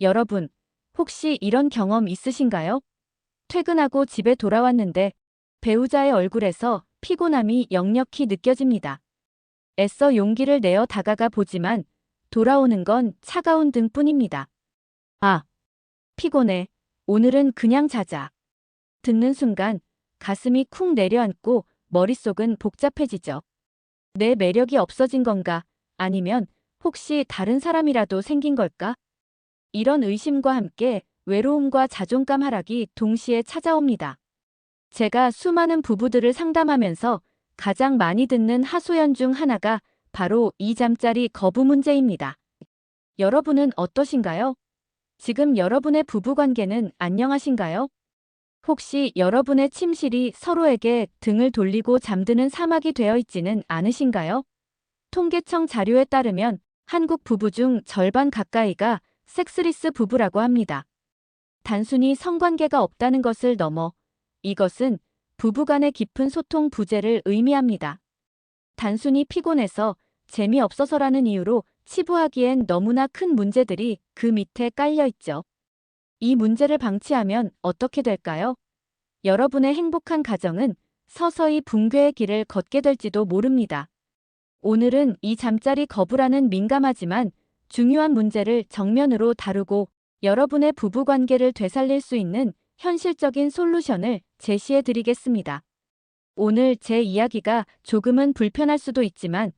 여러분, 혹시 이런 경험 있으신가요? 퇴근하고 집에 돌아왔는데 배우자의 얼굴에서 피곤함이 역력히 느껴집니다. 애써 용기를 내어 다가가 보지만 돌아오는 건 차가운 등뿐입니다. 아, 피곤해. 오늘은 그냥 자자. 듣는 순간 가슴이 쿵 내려앉고 머릿속은 복잡해지죠. 내 매력이 없어진 건가? 아니면 혹시 다른 사람이라도 생긴 걸까? 이런 의심과 함께 외로움과 자존감 하락이 동시에 찾아옵니다. 제가 수많은 부부들을 상담하면서 가장 많이 듣는 하소연 중 하나가 바로 이 잠자리 거부 문제입니다. 여러분은 어떠신가요? 지금 여러분의 부부관계는 안녕하신가요? 혹시 여러분의 침실이 서로에게 등을 돌리고 잠드는 사막이 되어 있지는 않으신가요? 통계청 자료에 따르면 한국 부부 중 절반 가까이가 섹스리스 부부라고 합니다. 단순히 성관계가 없다는 것을 넘어 이것은 부부간의 깊은 소통 부재를 의미합니다. 단순히 피곤해서 재미없어서라는 이유로 치부하기엔 너무나 큰 문제들이 그 밑에 깔려 있죠. 이 문제를 방치하면 어떻게 될까요? 여러분의 행복한 가정은 서서히 붕괴의 길을 걷게 될지도 모릅니다. 오늘은 이 잠자리 거부라는 민감하지만 중요한 문제를 정면으로 다루고 여러분의 부부관계를 되살릴 수 있는 현실적인 솔루션을 제시해 드리겠습니다. 오늘 제 이야기가 조금은 불편할 수도 있지만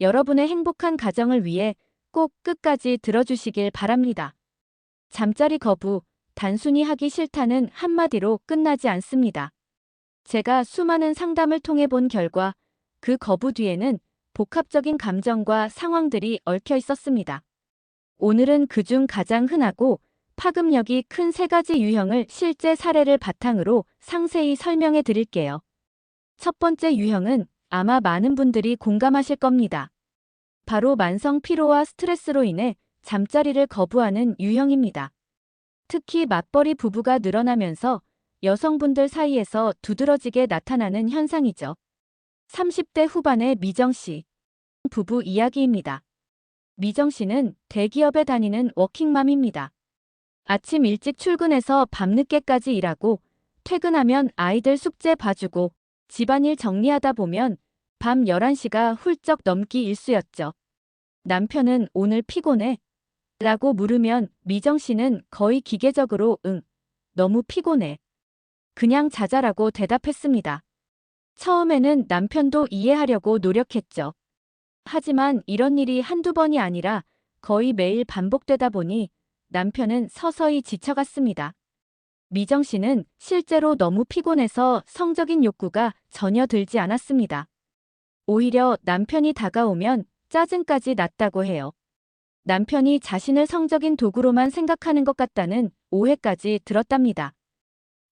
여러분의 행복한 가정을 위해 꼭 끝까지 들어주시길 바랍니다. 잠자리 거부, 단순히 하기 싫다는 한마디로 끝나지 않습니다. 제가 수많은 상담을 통해 본 결과 그 거부 뒤에는 복합적인 감정과 상황들이 얽혀 있었습니다. 오늘은 그중 가장 흔하고 파급력이 큰 세 가지 유형을 실제 사례를 바탕으로 상세히 설명해 드릴게요. 첫 번째 유형은 아마 많은 분들이 공감하실 겁니다. 바로 만성 피로와 스트레스로 인해 잠자리를 거부하는 유형입니다. 특히 맞벌이 부부가 늘어나면서 여성분들 사이에서 두드러지게 나타나는 현상이죠. 30대 후반의 미정 씨. 부부 이야기입니다. 미정 씨는 대기업에 다니는 워킹맘입니다. 아침 일찍 출근해서 밤늦게까지 일하고 퇴근하면 아이들 숙제 봐주고 집안일 정리하다 보면 밤 11시가 훌쩍 넘기 일쑤였죠. 남편은 오늘 피곤해? 라고 물으면 미정 씨는 거의 기계적으로 응, 너무 피곤해. 그냥 자자라고 대답했습니다. 처음에는 남편도 이해하려고 노력했죠. 하지만 이런 일이 한두 번이 아니라 거의 매일 반복되다 보니 남편은 서서히 지쳐갔습니다. 미정 씨는 실제로 너무 피곤해서 성적인 욕구가 전혀 들지 않았습니다. 오히려 남편이 다가오면 짜증까지 났다고 해요. 남편이 자신을 성적인 도구로만 생각하는 것 같다는 오해까지 들었답니다.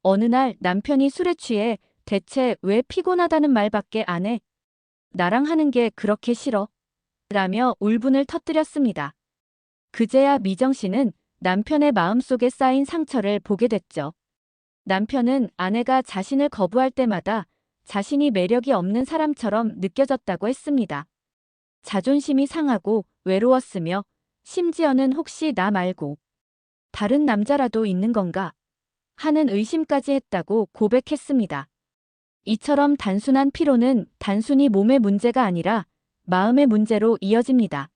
어느 날 남편이 술에 취해 대체 왜 피곤하다는 말밖에 안 해? 나랑 하는 게 그렇게 싫어? 라며 울분을 터뜨렸습니다. 그제야 미정 씨는 남편의 마음속에 쌓인 상처를 보게 됐죠. 남편은 아내가 자신을 거부할 때마다 자신이 매력이 없는 사람처럼 느껴졌다고 했습니다. 자존심이 상하고 외로웠으며 심지어는 혹시 나 말고 다른 남자라도 있는 건가 하는 의심까지 했다고 고백했습니다. 이처럼 단순한 피로는 단순히 몸의 문제가 아니라 마음의 문제로 이어집니다.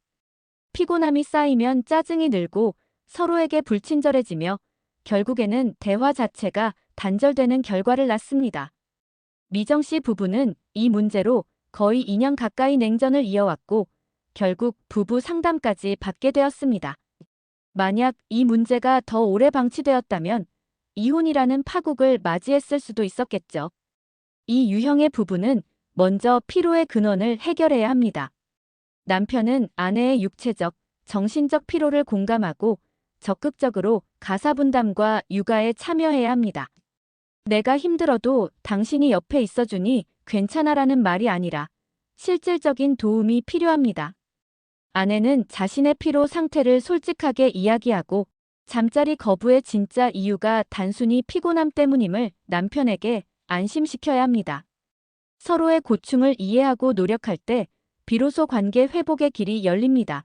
피곤함이 쌓이면 짜증이 늘고 서로에게 불친절해지며 결국에는 대화 자체가 단절되는 결과를 낳습니다. 미정 씨 부부는 이 문제로 거의 2년 가까이 냉전을 이어왔고 결국 부부 상담까지 받게 되었습니다. 만약 이 문제가 더 오래 방치되었다면 이혼이라는 파국을 맞이했을 수도 있었겠죠. 이 유형의 부부는 먼저 피로의 근원을 해결해야 합니다. 남편은 아내의 육체적, 정신적 피로를 공감하고 적극적으로 가사분담과 육아에 참여해야 합니다. 내가 힘들어도 당신이 옆에 있어주니 괜찮아라는 말이 아니라 실질적인 도움이 필요합니다. 아내는 자신의 피로 상태를 솔직하게 이야기하고 잠자리 거부의 진짜 이유가 단순히 피곤함 때문임을 남편에게 안심시켜야 합니다. 서로의 고충을 이해하고 노력할 때 비로소 관계 회복의 길이 열립니다.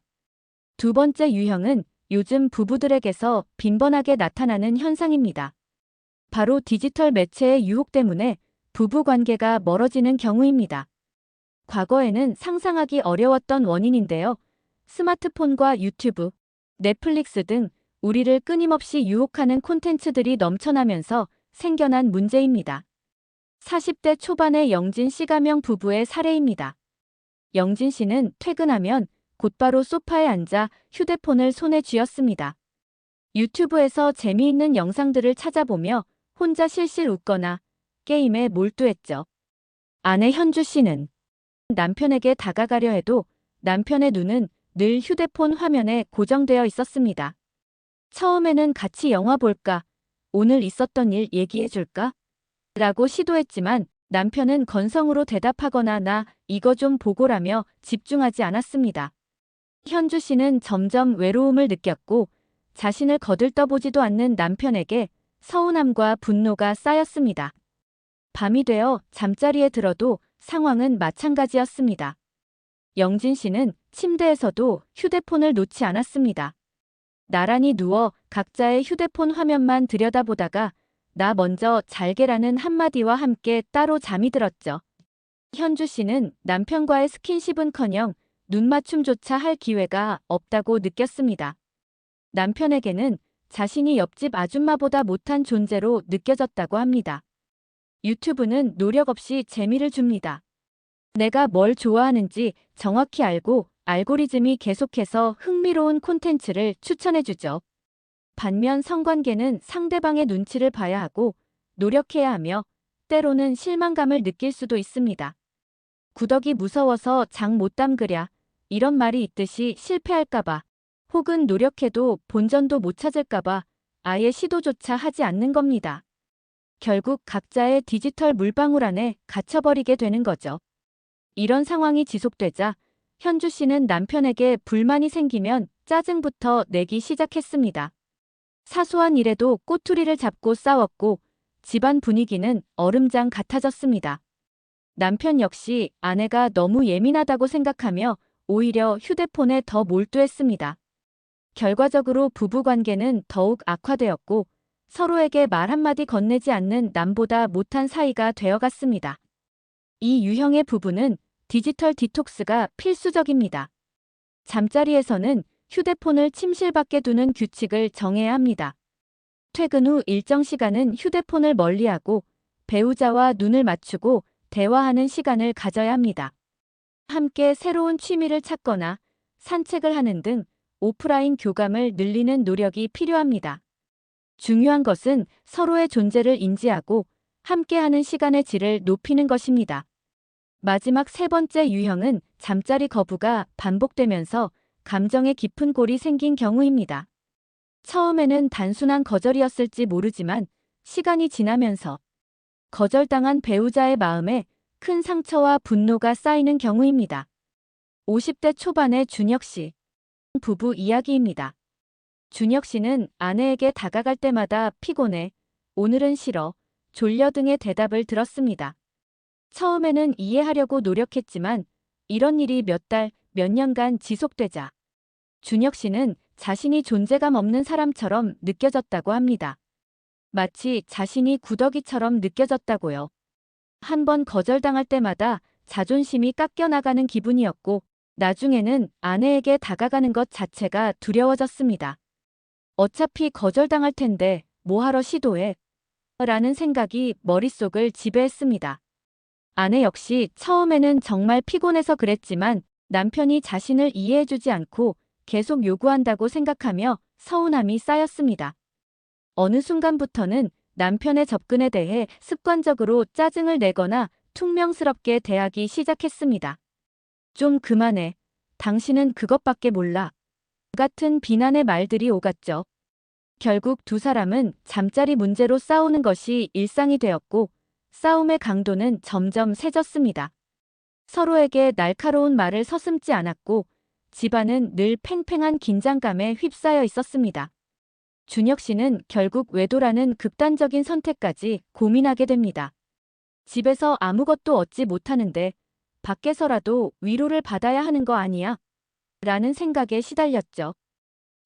두 번째 유형은 요즘 부부들에게서 빈번하게 나타나는 현상입니다. 바로 디지털 매체의 유혹 때문에 부부 관계가 멀어지는 경우입니다. 과거에는 상상하기 어려웠던 원인인데요. 스마트폰과 유튜브, 넷플릭스 등 우리를 끊임없이 유혹하는 콘텐츠들이 넘쳐나면서 생겨난 문제입니다. 40대 초반의 영진 씨 가명 부부의 사례입니다. 영진 씨는 퇴근하면 곧바로 소파에 앉아 휴대폰을 손에 쥐었습니다. 유튜브에서 재미있는 영상들을 찾아보며 혼자 실실 웃거나 게임에 몰두했죠. 아내 현주 씨는 남편에게 다가가려 해도 남편의 눈은 늘 휴대폰 화면에 고정되어 있었습니다. 처음에는 같이 영화 볼까? 오늘 있었던 일 얘기해 줄까? 라고 시도했지만 남편은 건성으로 대답하거나 나 이거 좀 보고라며 집중하지 않았습니다. 현주 씨는 점점 외로움을 느꼈고 자신을 거들떠보지도 않는 남편에게 서운함과 분노가 쌓였습니다. 밤이 되어 잠자리에 들어도 상황은 마찬가지였습니다. 영진 씨는 침대에서도 휴대폰을 놓지 않았습니다. 나란히 누워 각자의 휴대폰 화면만 들여다보다가 나 먼저 잘게라는 한마디와 함께 따로 잠이 들었죠. 현주 씨는 남편과의 스킨십은커녕 눈맞춤조차 할 기회가 없다고 느꼈습니다. 남편에게는 자신이 옆집 아줌마보다 못한 존재로 느껴졌다고 합니다. 유튜브는 노력 없이 재미를 줍니다. 내가 뭘 좋아하는지 정확히 알고 알고리즘이 계속해서 흥미로운 콘텐츠를 추천해주죠. 반면 성관계는 상대방의 눈치를 봐야 하고 노력해야 하며 때로는 실망감을 느낄 수도 있습니다. 구덕이 무서워서 장 못 담그랴 이런 말이 있듯이 실패할까봐 혹은 노력해도 본전도 못 찾을까봐 아예 시도조차 하지 않는 겁니다. 결국 각자의 디지털 물방울 안에 갇혀버리게 되는 거죠. 이런 상황이 지속되자 현주 씨는 남편에게 불만이 생기면 짜증부터 내기 시작했습니다. 사소한 일에도 꼬투리를 잡고 싸웠고 집안 분위기는 얼음장 같아졌습니다. 남편 역시 아내가 너무 예민하다고 생각하며 오히려 휴대폰에 더 몰두했습니다. 결과적으로 부부관계는 더욱 악화되었고 서로에게 말 한마디 건네지 않는 남보다 못한 사이가 되어갔습니다. 이 유형의 부부는 디지털 디톡스가 필수적입니다. 잠자리에서는 휴대폰을 침실 밖에 두는 규칙을 정해야 합니다. 퇴근 후 일정 시간은 휴대폰을 멀리하고 배우자와 눈을 맞추고 대화하는 시간을 가져야 합니다. 함께 새로운 취미를 찾거나 산책을 하는 등 오프라인 교감을 늘리는 노력이 필요합니다. 중요한 것은 서로의 존재를 인지하고 함께하는 시간의 질을 높이는 것입니다. 마지막 세 번째 유형은 잠자리 거부가 반복되면서 감정의 깊은 골이 생긴 경우입니다. 처음에는 단순한 거절이었을지 모르지만 시간이 지나면서 거절당한 배우자의 마음에 큰 상처와 분노가 쌓이는 경우입니다. 50대 초반의 준혁 씨. 부부 이야기입니다. 준혁 씨는 아내에게 다가갈 때마다 피곤해, 오늘은 싫어, 졸려 등의 대답을 들었습니다. 처음에는 이해하려고 노력했지만 이런 일이 몇 달, 몇 년간 지속되자 준혁 씨는 자신이 존재감 없는 사람처럼 느껴졌다고 합니다. 마치 자신이 구더기처럼 느껴졌다고요. 한 번 거절당할 때마다 자존심이 깎여나가는 기분이었고 나중에는 아내에게 다가가는 것 자체가 두려워졌습니다. 어차피 거절당할 텐데 뭐하러 시도해? 라는 생각이 머릿속을 지배했습니다. 아내 역시 처음에는 정말 피곤해서 그랬지만 남편이 자신을 이해해주지 않고 계속 요구한다고 생각하며 서운함이 쌓였습니다. 어느 순간부터는 남편의 접근에 대해 습관적으로 짜증을 내거나 퉁명스럽게 대하기 시작했습니다. 좀 그만해. 당신은 그것밖에 몰라. 같은 비난의 말들이 오갔죠. 결국 두 사람은 잠자리 문제로 싸우는 것이 일상이 되었고 싸움의 강도는 점점 세졌습니다. 서로에게 날카로운 말을 서슴지 않았고 집안은 늘 팽팽한 긴장감에 휩싸여 있었습니다. 준혁 씨는 결국 외도라는 극단적인 선택까지 고민하게 됩니다. 집에서 아무것도 얻지 못하는데 밖에서라도 위로를 받아야 하는 거 아니야? 라는 생각에 시달렸죠.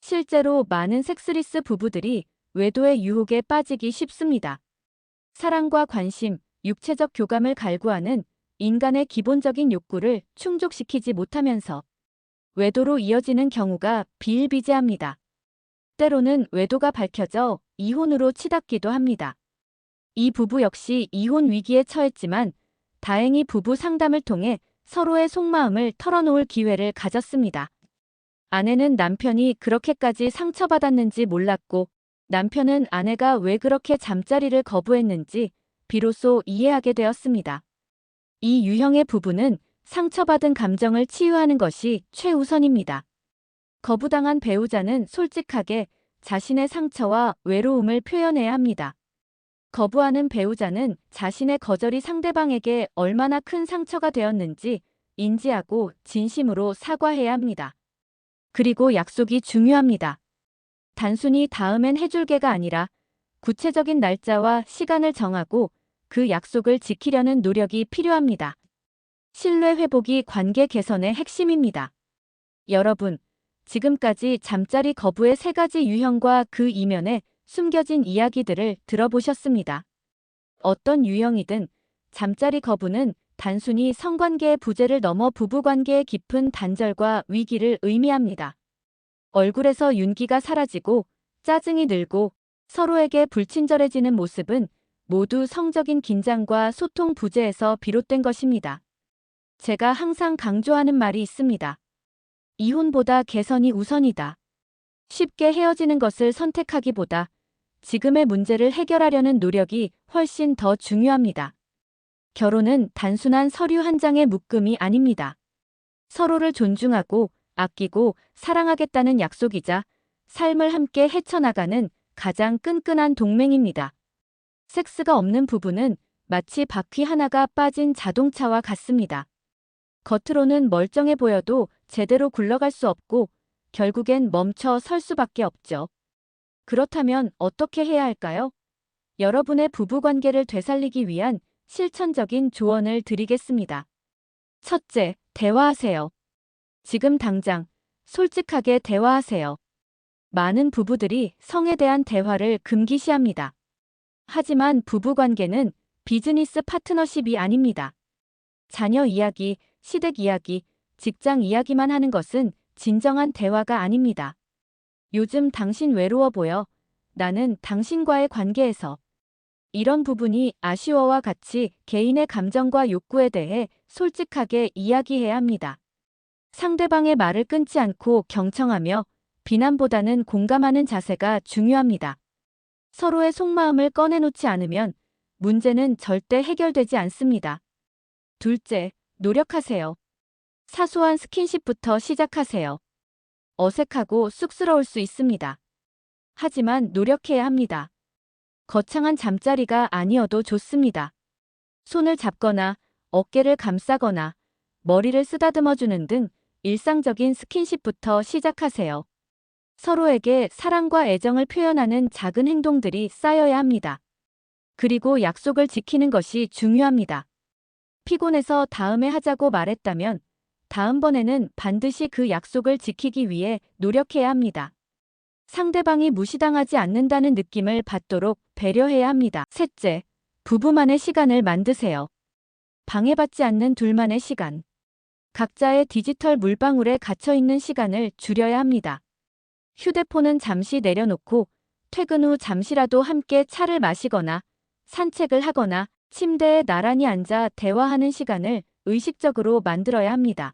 실제로 많은 섹스리스 부부들이 외도의 유혹에 빠지기 쉽습니다. 사랑과 관심, 육체적 교감을 갈구하는 인간의 기본적인 욕구를 충족시키지 못하면서 외도로 이어지는 경우가 비일비재합니다. 때로는 외도가 밝혀져 이혼으로 치닫기도 합니다. 이 부부 역시 이혼 위기에 처했지만 다행히 부부 상담을 통해 서로의 속마음을 털어놓을 기회를 가졌습니다. 아내는 남편이 그렇게까지 상처받았는지 몰랐고 남편은 아내가 왜 그렇게 잠자리를 거부했는지 비로소 이해하게 되었습니다. 이 유형의 부부는 상처받은 감정을 치유하는 것이 최우선입니다. 거부당한 배우자는 솔직하게 자신의 상처와 외로움을 표현해야 합니다. 거부하는 배우자는 자신의 거절이 상대방에게 얼마나 큰 상처가 되었는지 인지하고 진심으로 사과해야 합니다. 그리고 약속이 중요합니다. 단순히 다음엔 해줄게가 아니라 구체적인 날짜와 시간을 정하고 그 약속을 지키려는 노력이 필요합니다. 신뢰 회복이 관계 개선의 핵심입니다. 여러분, 지금까지 잠자리 거부의 3가지 유형과 그 이면에 숨겨진 이야기들을 들어보셨습니다. 어떤 유형이든 잠자리 거부는 단순히 성관계의 부재를 넘어 부부관계의 깊은 단절과 위기를 의미합니다. 얼굴에서 윤기가 사라지고 짜증이 늘고 서로에게 불친절해지는 모습은 모두 성적인 긴장과 소통 부재에서 비롯된 것입니다. 제가 항상 강조하는 말이 있습니다. 이혼보다 개선이 우선이다. 쉽게 헤어지는 것을 선택하기보다 지금의 문제를 해결하려는 노력이 훨씬 더 중요합니다. 결혼은 단순한 서류 한 장의 묶음이 아닙니다. 서로를 존중하고 아끼고 사랑하겠다는 약속이자 삶을 함께 헤쳐나가는 가장 끈끈한 동맹입니다. 섹스가 없는 부부는 마치 바퀴 하나가 빠진 자동차와 같습니다. 겉으로는 멀쩡해 보여도 제대로 굴러갈 수 없고 결국엔 멈춰 설 수밖에 없죠. 그렇다면 어떻게 해야 할까요? 여러분의 부부관계를 되살리기 위한 실천적인 조언을 드리겠습니다. 첫째, 대화하세요. 지금 당장 솔직하게 대화하세요. 많은 부부들이 성에 대한 대화를 금기시합니다. 하지만 부부관계는 비즈니스 파트너십이 아닙니다. 자녀 이야기, 시댁 이야기, 직장 이야기만 하는 것은 진정한 대화가 아닙니다. 요즘 당신 외로워 보여. 나는 당신과의 관계에서. 이런 부분이 아쉬워와 같이 개인의 감정과 욕구에 대해 솔직하게 이야기해야 합니다. 상대방의 말을 끊지 않고 경청하며 비난보다는 공감하는 자세가 중요합니다. 서로의 속마음을 꺼내놓지 않으면 문제는 절대 해결되지 않습니다. 둘째, 노력하세요. 사소한 스킨십부터 시작하세요. 어색하고 쑥스러울 수 있습니다. 하지만 노력해야 합니다. 거창한 잠자리가 아니어도 좋습니다. 손을 잡거나 어깨를 감싸거나 머리를 쓰다듬어주는 등 일상적인 스킨십부터 시작하세요. 서로에게 사랑과 애정을 표현하는 작은 행동들이 쌓여야 합니다. 그리고 약속을 지키는 것이 중요합니다. 피곤해서 다음에 하자고 말했다면 다음번에는 반드시 그 약속을 지키기 위해 노력해야 합니다. 상대방이 무시당하지 않는다는 느낌을 받도록 배려해야 합니다. 셋째, 부부만의 시간을 만드세요. 방해받지 않는 둘만의 시간. 각자의 디지털 물방울에 갇혀있는 시간을 줄여야 합니다. 휴대폰은 잠시 내려놓고 퇴근 후 잠시라도 함께 차를 마시거나 산책을 하거나 침대에 나란히 앉아 대화하는 시간을 의식적으로 만들어야 합니다.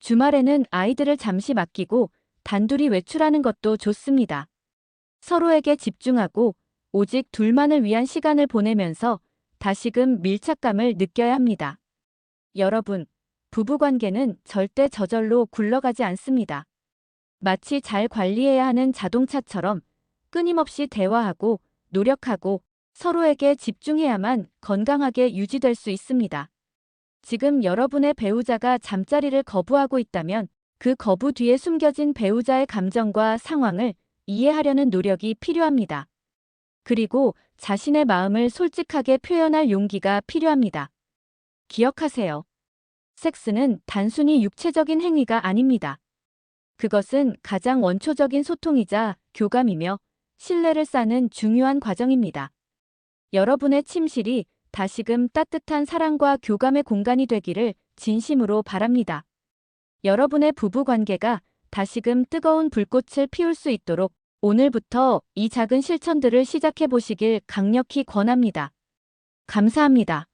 주말에는 아이들을 잠시 맡기고 단둘이 외출하는 것도 좋습니다. 서로에게 집중하고 오직 둘만을 위한 시간을 보내면서 다시금 밀착감을 느껴야 합니다. 여러분, 부부관계는 절대 저절로 굴러가지 않습니다. 마치 잘 관리해야 하는 자동차처럼 끊임없이 대화하고 노력하고 서로에게 집중해야만 건강하게 유지될 수 있습니다. 지금 여러분의 배우자가 잠자리를 거부하고 있다면 그 거부 뒤에 숨겨진 배우자의 감정과 상황을 이해하려는 노력이 필요합니다. 그리고 자신의 마음을 솔직하게 표현할 용기가 필요합니다. 기억하세요. 섹스는 단순히 육체적인 행위가 아닙니다. 그것은 가장 원초적인 소통이자 교감이며 신뢰를 쌓는 중요한 과정입니다. 여러분의 침실이 다시금 따뜻한 사랑과 교감의 공간이 되기를 진심으로 바랍니다. 여러분의 부부 관계가 다시금 뜨거운 불꽃을 피울 수 있도록 오늘부터 이 작은 실천들을 시작해 보시길 강력히 권합니다. 감사합니다.